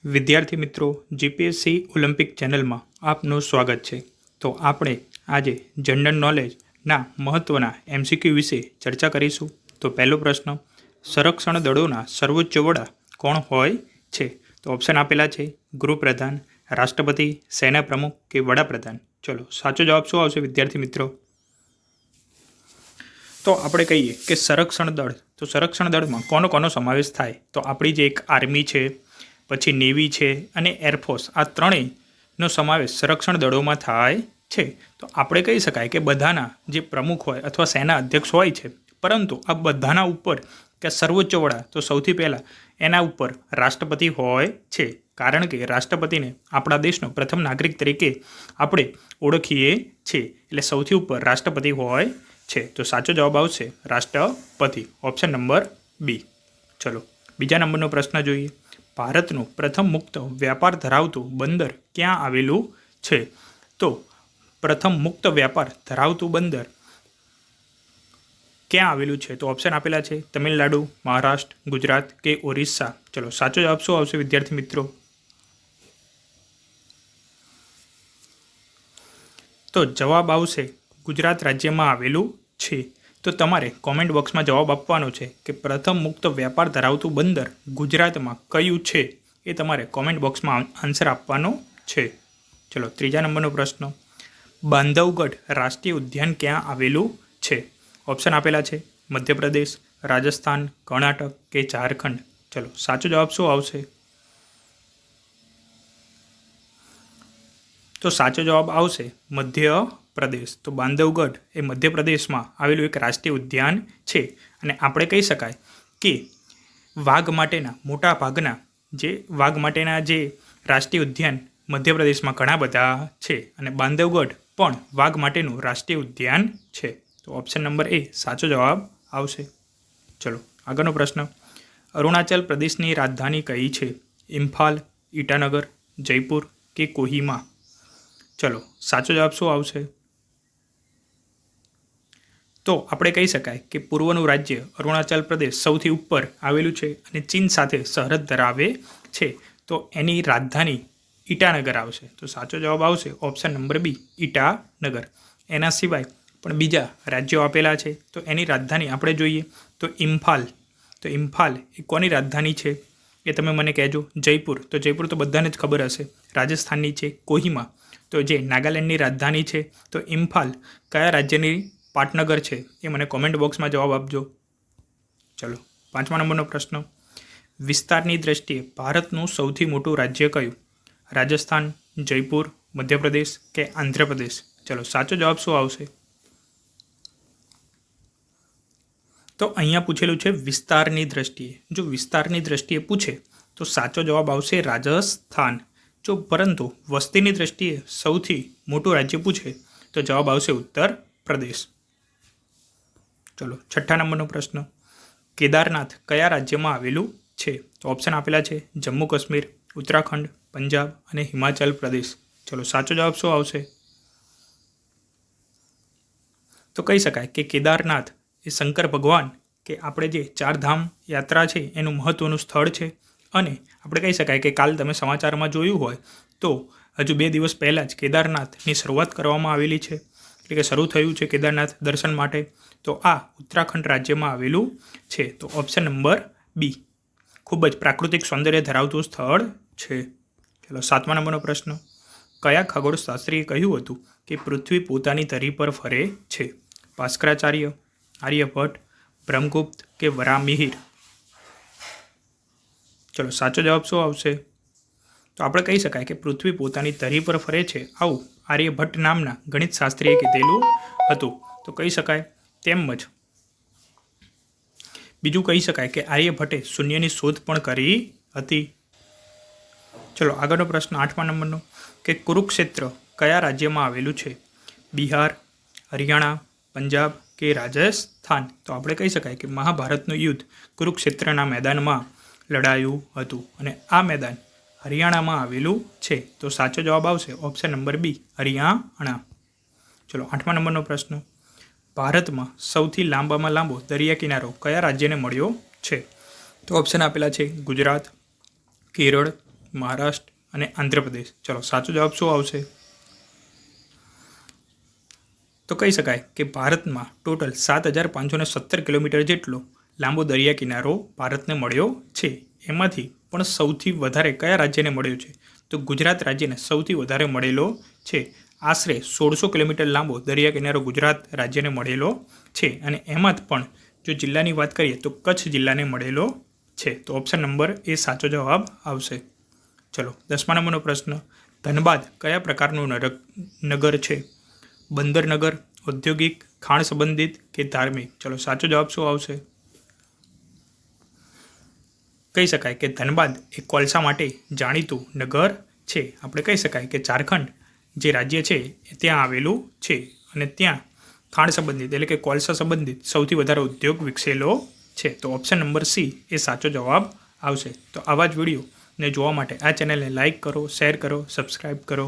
વિદ્યાર્થી મિત્રો, GPSC Olympic ચેનલમાં આપનું સ્વાગત છે. તો આપણે આજે જનરલ નોલેજના મહત્ત્વના એમસીક્યુ વિશે ચર્ચા કરીશું. તો પહેલો પ્રશ્ન, સંરક્ષણ દળોના સર્વોચ્ચ વડા કોણ હોય છે? તો ઓપ્શન આપેલા છે ગૃહપ્રધાન, રાષ્ટ્રપતિ, સેના પ્રમુખ કે વડાપ્રધાન. ચલો, સાચો જવાબ શું આવશે વિદ્યાર્થી મિત્રો? તો આપણે કહીએ કે સંરક્ષણ દળ, તો સંરક્ષણ દળમાં કોનો સમાવેશ થાય? તો આપણી જે એક આર્મી છે, પછી નેવી છે અને એરફોર્સ, આ ત્રણેયનો સમાવેશ સંરક્ષણ દળોમાં થાય છે. તો આપણે કહી શકાય કે બધાના જે પ્રમુખ હોય અથવા સેના અધ્યક્ષ હોય છે, પરંતુ આ બધાના ઉપર કે સર્વોચ્ચ વડા, તો સૌથી પહેલાં એના ઉપર રાષ્ટ્રપતિ હોય છે. કારણ કે રાષ્ટ્રપતિને આપણા દેશનો પ્રથમ નાગરિક તરીકે આપણે ઓળખીએ છીએ, એટલે સૌથી ઉપર રાષ્ટ્રપતિ હોય છે. તો સાચો જવાબ આવશે રાષ્ટ્રપતિ, ઓપ્શન નંબર બી. ચલો, બીજા નંબરનો પ્રશ્ન જોઈએ. ભારતનું પ્રથમ મુક્ત વ્યાપાર ધરાવતું બંદર ક્યાં આવેલું છે? તો પ્રથમ મુક્ત વ્યાપાર ધરાવતું બંદર ક્યાં આવેલું છે? તો ઓપ્શન આપેલા છે તમિલનાડુ, મહારાષ્ટ્ર, ગુજરાત કે ઓરિસ્સા. ચલો, સાચો જવાબ શું આવશે વિદ્યાર્થી મિત્રો? તો જવાબ આવશે ગુજરાત રાજ્યમાં આવેલું છે. તો તમારે કોમેન્ટ બોક્સમાં જવાબ આપવાનો છે કે પ્રથમ મુક્ત વ્યાપાર ધરાવતું બંદર ગુજરાતમાં કયું છે, એ તમારે કોમેન્ટ બોક્સમાં આન્સર આપવાનો છે. ચલો, ત્રીજા નંબરનો પ્રશ્ન, બાંધવગઢ રાષ્ટ્રીય ઉદ્યાન ક્યાં આવેલું છે? ઓપ્શન આપેલા છે મધ્યપ્રદેશ, રાજસ્થાન, કર્ણાટક કે ઝારખંડ. ચલો, સાચો જવાબ શું આવશે? તો સાચો જવાબ આવશે મધ્યપ્રદેશ. તો બાંધવગઢ એ મધ્યપ્રદેશમાં આવેલું એક રાષ્ટ્રીય ઉદ્યાન છે. અને આપણે કહી શકાય કે વાઘ માટેના મોટા ભાગના જે રાષ્ટ્રીય ઉદ્યાન મધ્યપ્રદેશમાં ઘણા બધા છે, અને બાંધવગઢ પણ વાઘ માટેનું રાષ્ટ્રીય ઉદ્યાન છે. તો ઓપ્શન નંબર એ સાચો જવાબ આવશે. ચલો, આગળનો પ્રશ્ન, અરુણાચલ પ્રદેશની રાજધાની કઈ છે? ઇમ્ફાલ, ઈટાનગર, જયપુર કે કોહિમા. ચલો, સાચો જવાબ શું આવશે? તો આપણે કહી શકાય કે પૂર્વનું રાજ્ય અરુણાચલ પ્રદેશ સૌથી ઉપર આવેલું છે અને ચીન સાથે સરહદ ધરાવે છે. તો એની રાજધાની ઈટાનગર આવશે. તો સાચો જવાબ આવશે ઓપ્શન નંબર બી, ઈટાનગર. એના સિવાય પણ બીજા રાજ્યો આપેલા છે, તો એની રાજધાની આપણે જોઈએ તો ઇમ્ફાલ. તો ઇમ્ફાલ એ કોની રાજધાની છે એ તમે મને કહેજો. જયપુર, તો જયપુર તો બધાને જ ખબર હશે, રાજસ્થાનની છે. કોહિમા, તો જે નાગાલેન્ડની રાજધાની છે. તો ઇમ્ફાલ કયા રાજ્યની પાટનગર છે, એ મને કોમેન્ટ બોક્સમાં જવાબ આપજો. ચલો, પાંચમા નંબરનો પ્રશ્ન, વિસ્તારની દ્રષ્ટિએ ભારતનું સૌથી મોટું રાજ્ય કયું? રાજસ્થાન, જયપુર, મધ્યપ્રદેશ કે આંધ્રપ્રદેશ. ચલો, સાચો જવાબ શું આવશે? તો અહીંયા પૂછેલું છે વિસ્તારની દ્રષ્ટિએ. જો વિસ્તારની દ્રષ્ટિએ પૂછે તો સાચો જવાબ આવશે રાજસ્થાન. જો પરંતુ વસ્તીની દ્રષ્ટિએ સૌથી મોટું રાજ્ય પૂછે તો જવાબ આવશે ઉત્તર પ્રદેશ. ચલો, છઠ્ઠા નંબરનો પ્રશ્ન, કેદારનાથ કયા રાજ્યમાં આવેલું છે? તો ઓપ્શન આપેલા છે જમ્મુ કાશ્મીર, ઉત્તરાખંડ, પંજાબ અને હિમાચલ પ્રદેશ. ચલો, સાચો જવાબ શું આવશે? તો કહી શકાય કે કેદારનાથ એ શંકર ભગવાન કે આપણે જે ચારધામ યાત્રા છે એનું મહત્ત્વનું સ્થળ છે. અને આપણે કહી શકાય કે કાલ તમે સમાચારમાં જોયું હોય તો હજુ 2 દિવસ પહેલાં જ કેદારનાથની શરૂઆત કરવામાં આવેલી છે, એટલે કે શરૂ થયું છે કેદારનાથ દર્શન માટે. તો આ ઉત્તરાખંડ રાજ્યમાં આવેલું છે. તો ઓપ્શન નંબર બી, ખૂબ જ પ્રાકૃતિક સૌંદર્ય ધરાવતું સ્થળ છે. ચલો, સાતમા નંબરનો પ્રશ્ન, કયા ખગોળશાસ્ત્રીએ કહ્યું હતું કે પૃથ્વી પોતાની ધરી પર ફરે છે? ભાસ્કરાચાર્ય, આર્યભટ્ટ, બ્રહ્મગુપ્ત કે વરામિહિર. ચલો, સાચો જવાબ શું આવશે? તો આપણે કહી શકાય કે પૃથ્વી પોતાની ધરી પર ફરે છે, આવું આર્યભટ્ટ નામના ગણિત શાસ્ત્રીએ કીધેલું હતું. તો કહી શકાય તેમજ બીજું કહી શકાય કે આર્યભટ્ટે શૂન્યની શોધ પણ કરી હતી. ચલો, આગળનો પ્રશ્ન આઠમા નંબરનો, કે કુરુક્ષેત્ર કયા રાજ્યમાં આવેલું છે? બિહાર, હરિયાણા, પંજાબ કે રાજસ્થાન. તો આપણે કહી શકાય કે મહાભારતનું યુદ્ધ કુરુક્ષેત્રના મેદાનમાં લડાયું હતું અને આ મેદાન હરિયાણામાં આવેલું છે. તો સાચો જવાબ આવશે ઓપ્શન નંબર બી, હરિયાણા. ચલો, આઠમા નંબરનો પ્રશ્ન, ભારતમાં સૌથી લાંબામાં લાંબો દરિયા કિનારો કયા રાજ્યને મળ્યો છે? તો ઓપ્શન આપેલા છે ગુજરાત, કેરળ, મહારાષ્ટ્ર અને આંધ્રપ્રદેશ. ચલો સાચો જવાબ શું આવશે? તો કહી શકાય કે ભારતમાં ટોટલ 7,517 કિલોમીટર જેટલો લાંબો દરિયા કિનારો ભારતને મળ્યો છે. એમાંથી પણ સૌથી વધારે કયા રાજ્યને મળ્યો છે? તો ગુજરાત રાજ્યને સૌથી વધારે મળેલો છે. આશરે 1600 કિલોમીટર લાંબો દરિયા કિનારો ગુજરાત રાજ્યને મળેલો છે. અને એમાં પણ જો જિલ્લાની વાત કરીએ તો કચ્છ જિલ્લાને મળેલો છે. તો ઓપ્શન નંબર એ સાચો જવાબ આવશે. ચલો 10મા નંબરનો પ્રશ્ન. ધનબાદ કયા પ્રકારનું નગર છે? બંદર નગર, ઔદ્યોગિક, ખાણ સંબંધિત કે ધાર્મિક? ચલો સાચો જવાબ શું આવશે? કહી શકાય કે ધનબાદ એ કોલસા માટે જાણીતું નગર છે. આપણે કહી શકાય કે ઝારખંડ જે રાજ્ય છે એ ત્યાં આવેલું છે અને ત્યાં ખાણ સંબંધિત એટલે કે કોલસા સંબંધિત સૌથી વધારે ઉદ્યોગ વિકસેલો છે. તો ઓપ્શન નંબર સી એ સાચો જવાબ આવશે. તો આવા જ વિડીયોને જોવા માટે આ ચેનલને લાઇક કરો, શેર કરો, સબસ્ક્રાઈબ કરો.